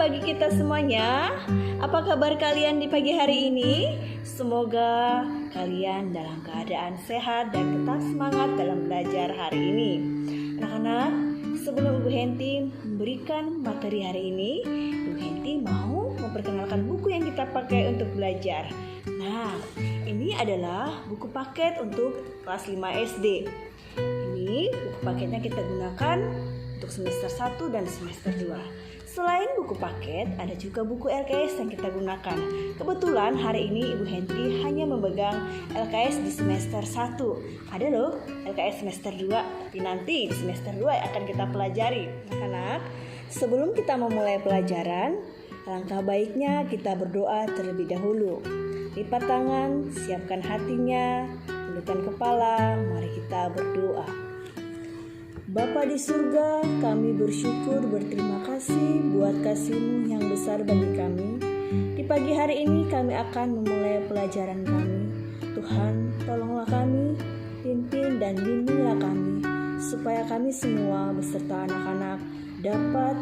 bagi kita semuanya. Apa kabar kalian di pagi hari ini? Semoga kalian dalam keadaan sehat dan tetap semangat dalam belajar hari ini. Anak-anak, sebelum Ibu Henti memberikan materi hari ini, Ibu Henti mau memperkenalkan buku yang kita pakai untuk belajar. Nah, ini adalah buku paket untuk kelas 5 SD. Ini buku paketnya kita gunakan untuk semester 1 dan semester 2. Selain buku paket, ada juga buku LKS yang kita gunakan. Kebetulan hari ini Ibu Henti hanya memegang LKS di semester 1. Ada loh LKS semester 2, tapi nanti di semester 2 akan kita pelajari. Anak-anak, sebelum kita memulai pelajaran, alangkah baiknya kita berdoa terlebih dahulu. Lipat tangan, siapkan hatinya, tundukkan kepala, mari kita berdoa. Bapa di surga, kami bersyukur berterima kasih buat kasih-Mu yang besar bagi kami. Di pagi hari ini kami akan memulai pelajaran kami. Tuhan, tolonglah kami, pimpin dan bimbinglah kami, supaya kami semua beserta anak-anak dapat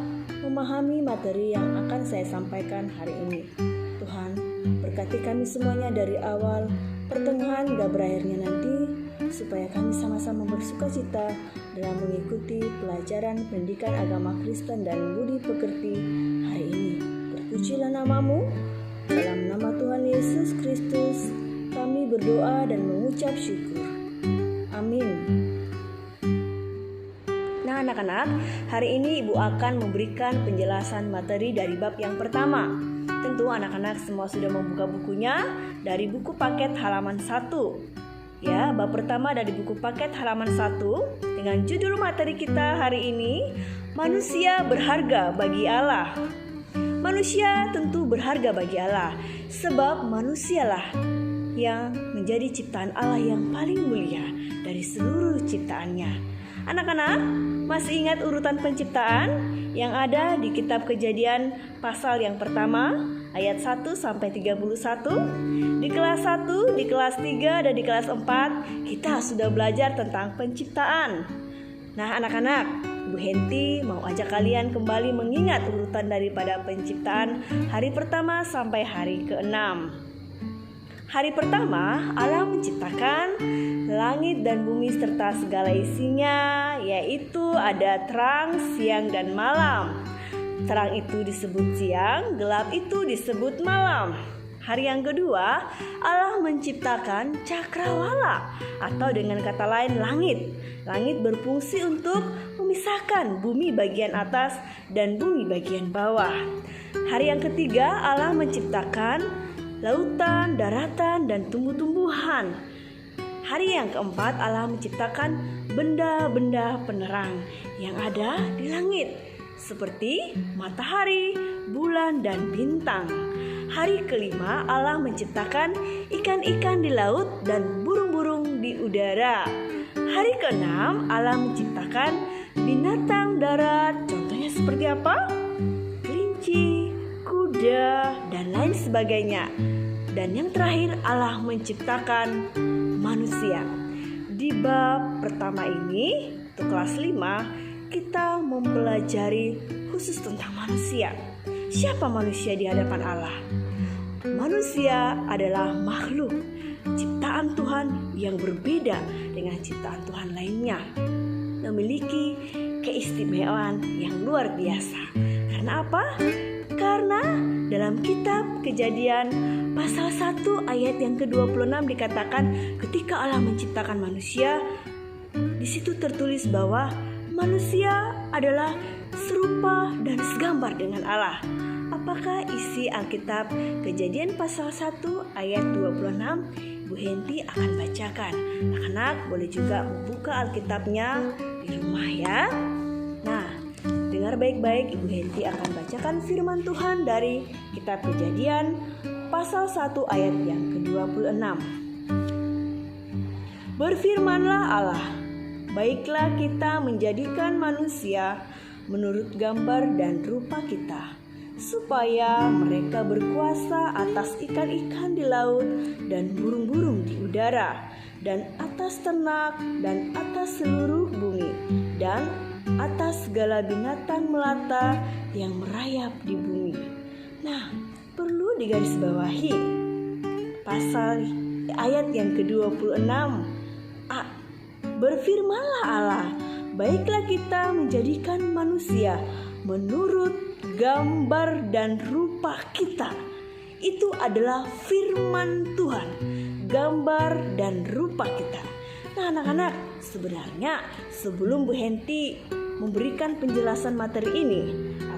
memahami materi yang akan saya sampaikan hari ini. Tuhan, berkati kami semuanya dari awal, pertengahan hingga berakhirnya nanti, supaya kami sama-sama bersukacita dalam mengikuti pelajaran pendidikan agama Kristen dan budi pekerti hari ini. Terpujilah nama-Mu, dalam nama Tuhan Yesus Kristus kami berdoa dan mengucap syukur. Amin. Nah anak-anak, hari ini Ibu akan memberikan penjelasan materi dari bab yang pertama. Tentu anak-anak semua sudah membuka bukunya dari buku paket halaman 1. Ya, bab pertama dari buku paket halaman 1 dengan judul materi kita hari ini, Manusia Berharga Bagi Allah. Manusia tentu berharga bagi Allah, sebab manusialah yang menjadi ciptaan Allah yang paling mulia dari seluruh ciptaannya. Anak-anak, masih ingat urutan penciptaan yang ada di kitab Kejadian pasal yang pertama ayat 1 sampai 31? Di kelas 1, di kelas 3, dan di kelas 4 kita sudah belajar tentang penciptaan. Nah anak-anak, Bu Henti mau ajak kalian kembali mengingat urutan daripada penciptaan hari pertama sampai hari ke-6. Hari pertama Allah menciptakan langit dan bumi serta segala isinya, yaitu ada terang, siang, dan malam. Terang itu disebut siang, gelap itu disebut malam. Hari yang kedua, Allah menciptakan cakrawala atau dengan kata lain langit. Langit berfungsi untuk memisahkan bumi bagian atas dan bumi bagian bawah. Hari yang ketiga, Allah menciptakan lautan, daratan, dan tumbuh-tumbuhan. Hari yang keempat, Allah menciptakan benda-benda penerang yang ada di langit, seperti matahari, bulan, dan bintang. Hari kelima, Allah menciptakan ikan-ikan di laut dan burung-burung di udara. Hari keenam, Allah menciptakan binatang darat. Contohnya seperti apa? Kelinci, kuda, dan lain sebagainya. Dan yang terakhir, Allah menciptakan manusia. Di bab pertama ini, untuk kelas 5, kita mempelajari khusus tentang manusia. Siapa manusia di hadapan Allah? Manusia adalah makhluk ciptaan Tuhan yang berbeda dengan ciptaan Tuhan lainnya, memiliki keistimewaan yang luar biasa. Karena apa? Karena dalam kitab Kejadian pasal 1 ayat yang ke-26 dikatakan ketika Allah menciptakan manusia, di situ tertulis bahwa manusia adalah serupa dan segambar dengan Allah. Apakah isi Alkitab Kejadian pasal 1 ayat 26? Bu Henti akan bacakan. Anak-anak boleh juga membuka Alkitabnya di rumah ya. Nah, dengar baik-baik, Ibu Henti akan bacakan firman Tuhan dari kitab Kejadian pasal 1 ayat yang ke-26. Berfirmanlah Allah, baiklah kita menjadikan manusia menurut gambar dan rupa kita, supaya mereka berkuasa atas ikan-ikan di laut dan burung-burung di udara, dan atas ternak dan atas seluruh bumi, dan atas segala binatang melata yang merayap di bumi. Nah, perlu digarisbawahi pasal ayat yang ke-26 A. Berfirmanlah Allah, baiklah kita menjadikan manusia menurut gambar dan rupa kita. Itu adalah firman Tuhan, gambar dan rupa kita. Nah anak-anak, sebenarnya sebelum Bu Henti memberikan penjelasan materi ini,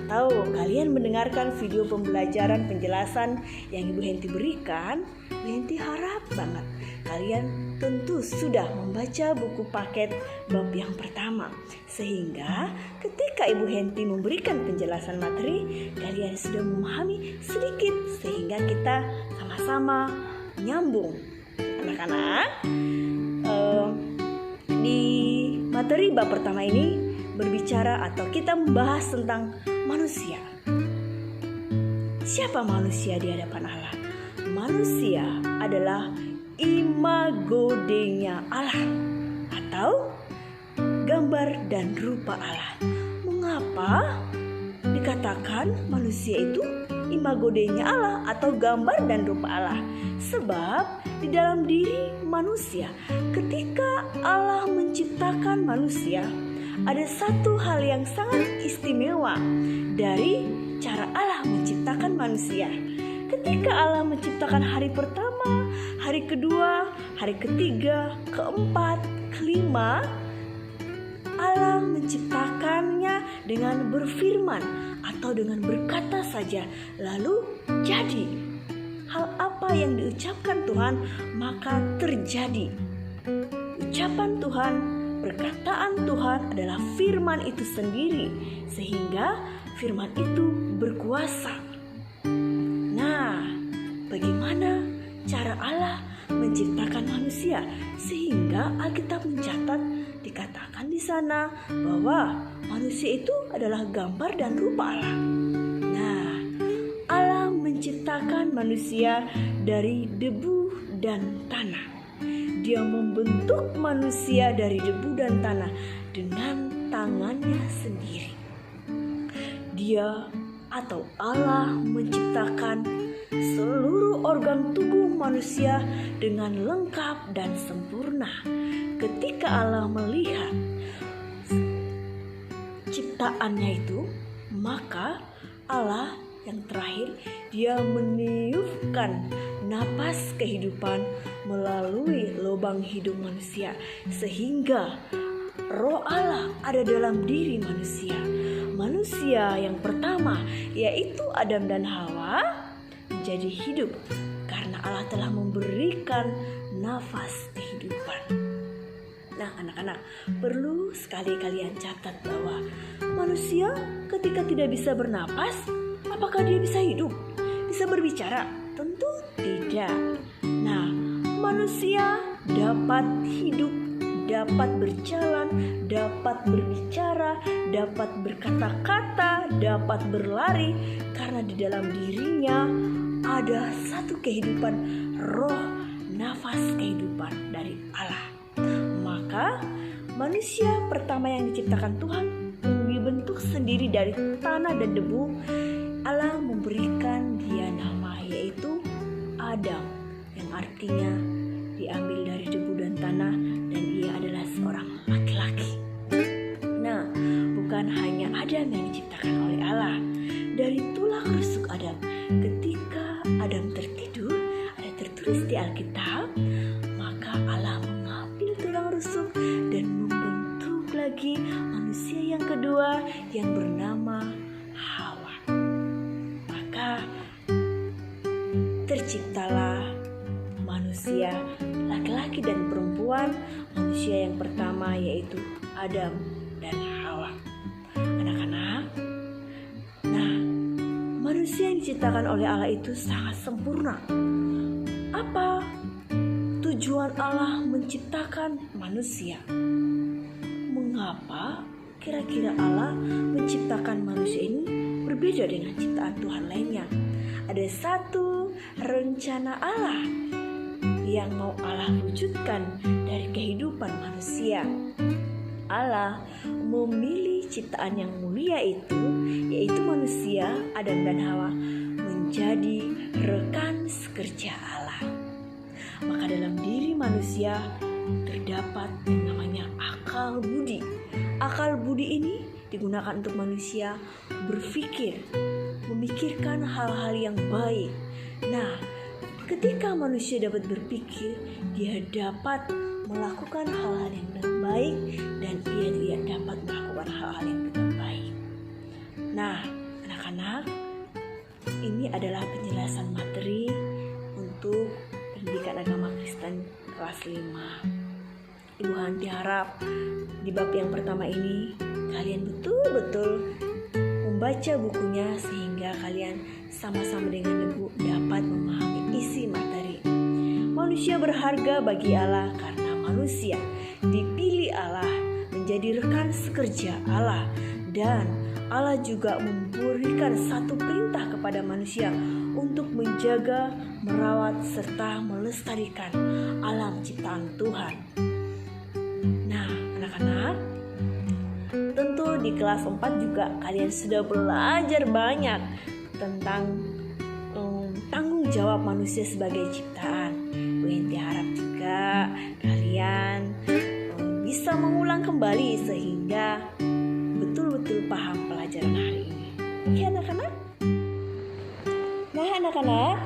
atau kalian mendengarkan video pembelajaran penjelasan yang Ibu Henti berikan, Bu Henti harap banget kalian tentu sudah membaca buku paket bab yang pertama, sehingga ketika Ibu Henti memberikan penjelasan materi, kalian sudah memahami sedikit sehingga kita sama-sama nyambung. Anak-anak, di materi bab pertama ini berbicara atau kita membahas tentang manusia. Siapa manusia di hadapan Allah? Manusia adalah imago Dei-nya Allah atau gambar dan rupa Allah. Mengapa dikatakan manusia itu imago Dei-nya Allah atau gambar dan rupa Allah? Sebab di dalam diri manusia, ketika Allah menciptakan manusia, ada satu hal yang sangat istimewa dari cara Allah menciptakan manusia. Ketika Allah menciptakan hari pertama, hari kedua, hari ketiga, keempat, kelima, Allah menciptakannya dengan berfirman atau dengan berkata saja, lalu jadi. Hal apa yang diucapkan Tuhan, maka terjadi. Ucapan Tuhan, perkataan Tuhan adalah firman itu sendiri, sehingga firman itu berkuasa. Nah, bagaimana cara Allah menciptakan manusia? Sehingga Alkitab mencatat, dikatakan di sana bahwa manusia itu adalah gambar dan rupa Allah. Nah, Allah menciptakan manusia dari debu dan tanah. Dia membentuk manusia dari debu dan tanah dengan tangannya sendiri. Dia atau Allah menciptakan seluruh organ tubuh manusia dengan lengkap dan sempurna. Ketika Allah melihat ciptaannya itu, maka Allah yang terakhir, dia meniupkan napas kehidupan melalui lubang hidung manusia, sehingga roh Allah ada dalam diri manusia. Manusia yang pertama, yaitu Adam dan Hawa, menjadi hidup karena Allah telah memberikan nafas kehidupan. Nah anak-anak, perlu sekali kalian catat bahwa manusia ketika tidak bisa bernapas, apakah dia bisa hidup? Bisa berbicara? Tentu tidak. Nah, manusia dapat hidup, dapat berjalan, dapat berbicara, dapat berkata-kata, dapat berlari, karena di dalam dirinya ada satu kehidupan, roh, nafas kehidupan dari Allah. Maka manusia pertama yang diciptakan Tuhan, yang dibentuk sendiri dari tanah dan debu, Allah memberikan dia nama, yaitu Adam, yang artinya diambil dari debu dan tanah, dan ia adalah seorang laki-laki. Nah, bukan hanya Adam yang diciptakan oleh Allah. Dari tulang rusuk Adam, ketika Adam tertidur, ada tertulis di Alkitab, maka Allah mengambil tulang rusuk dan membentuk lagi manusia yang kedua yang bernama Hawa. Maka terciptalah manusia laki-laki dan perempuan, manusia yang pertama yaitu Adam dan Hawa. Anak-anak, nah manusia yang diciptakan oleh Allah itu sangat sempurna. Apa tujuan Allah menciptakan manusia? Mengapa kira-kira Allah menciptakan manusia ini berbeda dengan ciptaan Tuhan lainnya? Ada satu rencana Allah yang mau Allah wujudkan dari kehidupan manusia. Allah memilih ciptaan yang mulia itu, yaitu manusia Adam dan Hawa, menjadi rekan sekerja Allah. Maka dalam diri manusia terdapat yang namanya akal budi. Akal budi ini digunakan untuk manusia berpikir, memikirkan hal-hal yang baik. Nah, ketika manusia dapat berpikir, dia dapat melakukan hal-hal yang tidak baik dan ia tidak dapat melakukan hal-hal yang tidak baik. Nah, anak-anak, ini adalah penjelasan materi untuk pendidikan agama Kristen kelas 5. Ibu Hanti harap di bab yang pertama ini kalian betul-betul membaca bukunya sehingga kalian sama-sama dengan ibu dapat memahami isi materi. Manusia berharga bagi Allah karena manusia dipilih Allah menjadi rekan sekerja Allah, dan Allah juga memberikan satu perintah kepada manusia untuk menjaga, merawat, serta melestarikan alam ciptaan Tuhan. Nah, anak-anak, tentu di kelas 4 juga kalian sudah belajar banyak tentang tanggung jawab manusia sebagai ciptaan. Bu Enti harap juga kalian bisa mengulang kembali sehingga betul-betul paham pelajaran hari ini. Oke anak-anak? Nah anak-anak,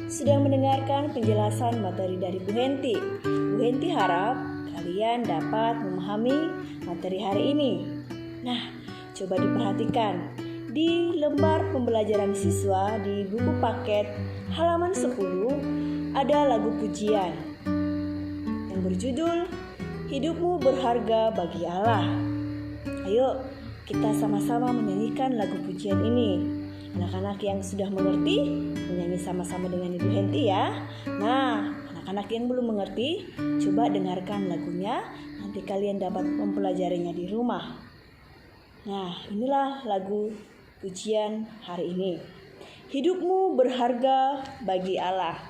sudah mendengarkan penjelasan materi dari Bu Henti. Bu Henti harap kalian dapat memahami materi hari ini. Nah, coba diperhatikan. Di lembar pembelajaran siswa di buku paket halaman 10 ada lagu pujian yang berjudul Hidupmu Berharga Bagi Allah. Ayo kita sama-sama menyanyikan lagu pujian ini. Anak-anak yang sudah mengerti menyanyi sama-sama dengan Ibu Henti ya. Nah, anak-anak yang belum mengerti coba dengarkan lagunya, nanti kalian dapat mempelajarinya di rumah. Nah, inilah lagu pujian hari ini. Hidupmu berharga bagi Allah.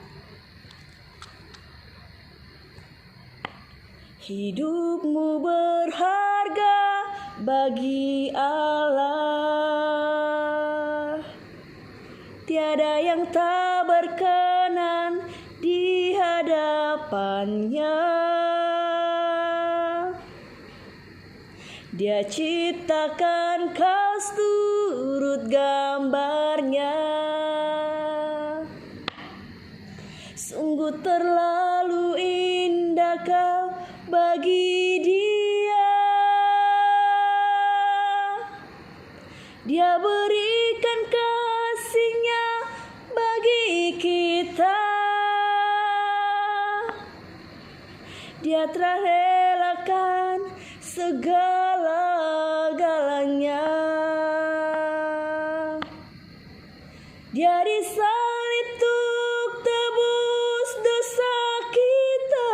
Hidupmu berharga bagi Allah. Tiada yang tak berkenan di hadapannya. Dia ciptakan kau turut gambarnya. Sungguh terlalu indah kau bagi Dia. Dia berikan kasih-Nya bagi kita. Dia telah relakan segala-galanya. Dia disalib untuk tebus dosa kita.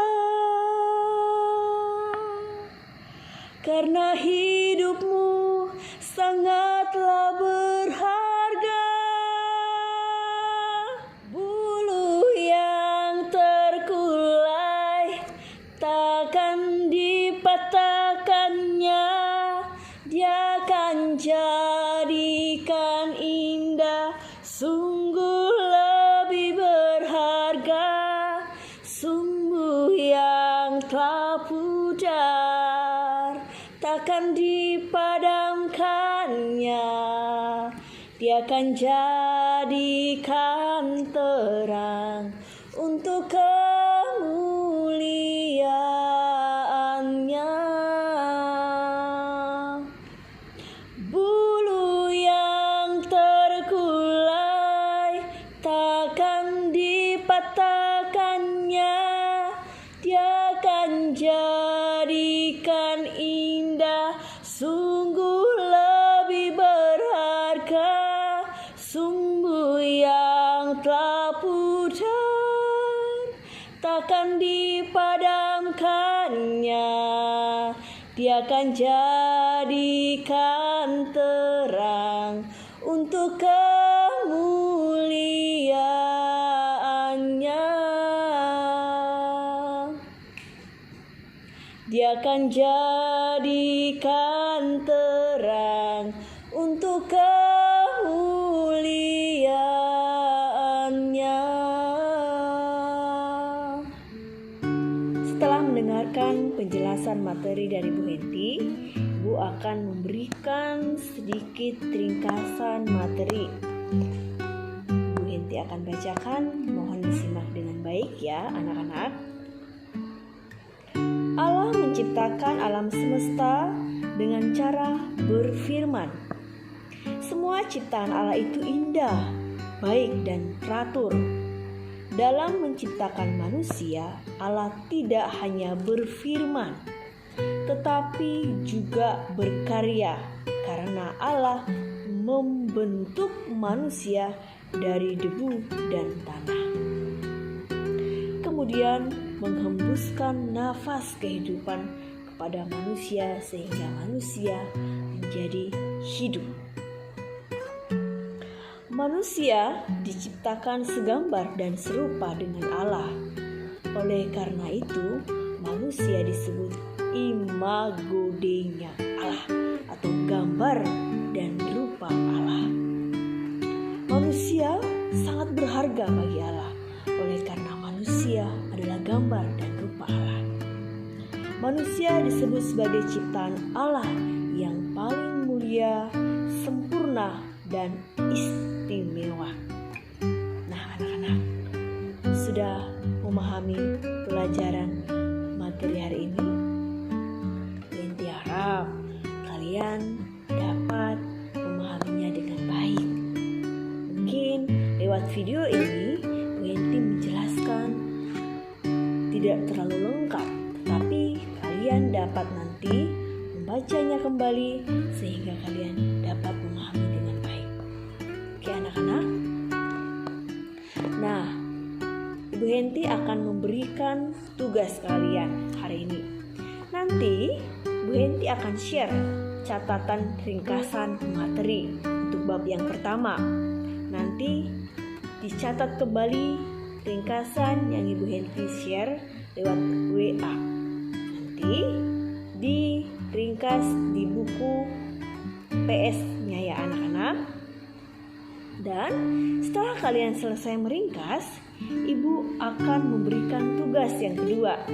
Karena hidupmu sangatlah berharga. Bulu yang terkulai takkan dipatahkannya. Dia akan jadikan indah, sungguh lebih berharga. Sumbu yang telah pudar takkan dipadamkannya. Dia akan jadikan terang untuk kemuliaan-Nya. Bulu yang terkulai takkan dipatahkannya. Dia akan jadikan indah, sungguh lebih berharga. Sumbu yang telah pudar takkan dipadamkannya. Dia akan jadikan terang untuk kemuliaan-Nya. Dia akan jadikan terang untuk kemuliaan-Nya. Setelah mendengarkan penjelasan materi dari Bu Henti, Ibu akan memberikan sedikit ringkasan materi. Bu Henti akan bacakan, mohon disimak dengan baik ya anak-anak. Allah menciptakan alam semesta dengan cara berfirman. Semua ciptaan Allah itu indah, baik dan teratur. Dalam menciptakan manusia, Allah tidak hanya berfirman, tetapi juga berkarya, karena Allah membentuk manusia dari debu dan tanah. Kemudian menghembuskan nafas kehidupan kepada manusia sehingga manusia menjadi hidup. Manusia diciptakan segambar dan serupa dengan Allah. Oleh karena itu, manusia disebut imago Dei-nya Allah atau gambar dan rupa Allah. Manusia sangat berharga bagi Allah. Oleh karena manusia adalah gambar dan rupa Allah. Manusia disebut sebagai ciptaan Allah yang paling mulia, sempurna, dan istimewa. Nah, anak-anak sudah memahami pelajaran materi hari ini? Henti harap kalian dapat memahaminya dengan baik. Mungkin lewat video ini Henti menjelaskan tidak terlalu lengkap, tetapi kalian dapat nanti membacanya kembali sehingga kalian dapat memahami dengan baik. Oke anak-anak. Nah, Ibu Henti akan memberikan tugas kalian hari ini. Nanti Bu Henti akan share catatan ringkasan materi untuk bab yang pertama. Nanti dicatat kembali ringkasan yang Ibu Henti share lewat WA. Nanti diringkas di buku PS-nya ya anak-anak. Dan setelah kalian selesai meringkas, Ibu akan memberikan tugas yang kedua,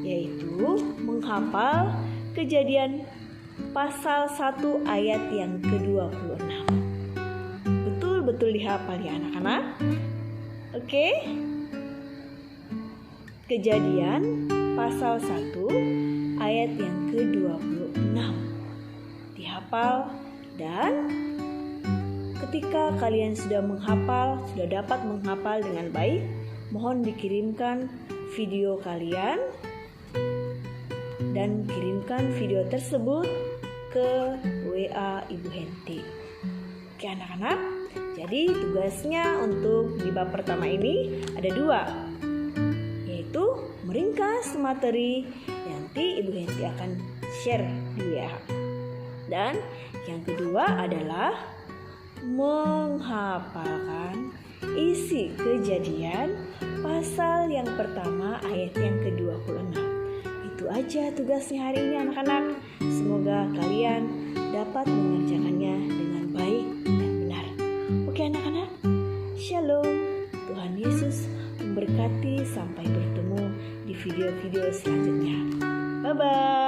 yaitu menghafal Kejadian pasal 1 ayat yang ke-26. Betul-betul dihafal ya anak-anak. Oke? Kejadian pasal 1 ayat yang ke-26 dihafal, dan ketika kalian sudah menghafal, sudah dapat menghafal dengan baik, mohon dikirimkan video kalian dan kirimkan video tersebut ke WA Ibu Henti. Oke anak-anak, jadi tugasnya untuk di bab pertama ini ada 2, yaitu meringkas materi yang nanti Ibu Henti akan share di WA. Dan yang kedua adalah menghafalkan isi Kejadian pasal yang pertama ayat yang ke-26. Itu aja tugasnya hari ini anak-anak. Semoga kalian dapat mengerjakannya dengan baik dan benar. Oke anak-anak, Shalom. Tuhan Yesus memberkati. Sampai bertemu di video-video selanjutnya. Bye-bye.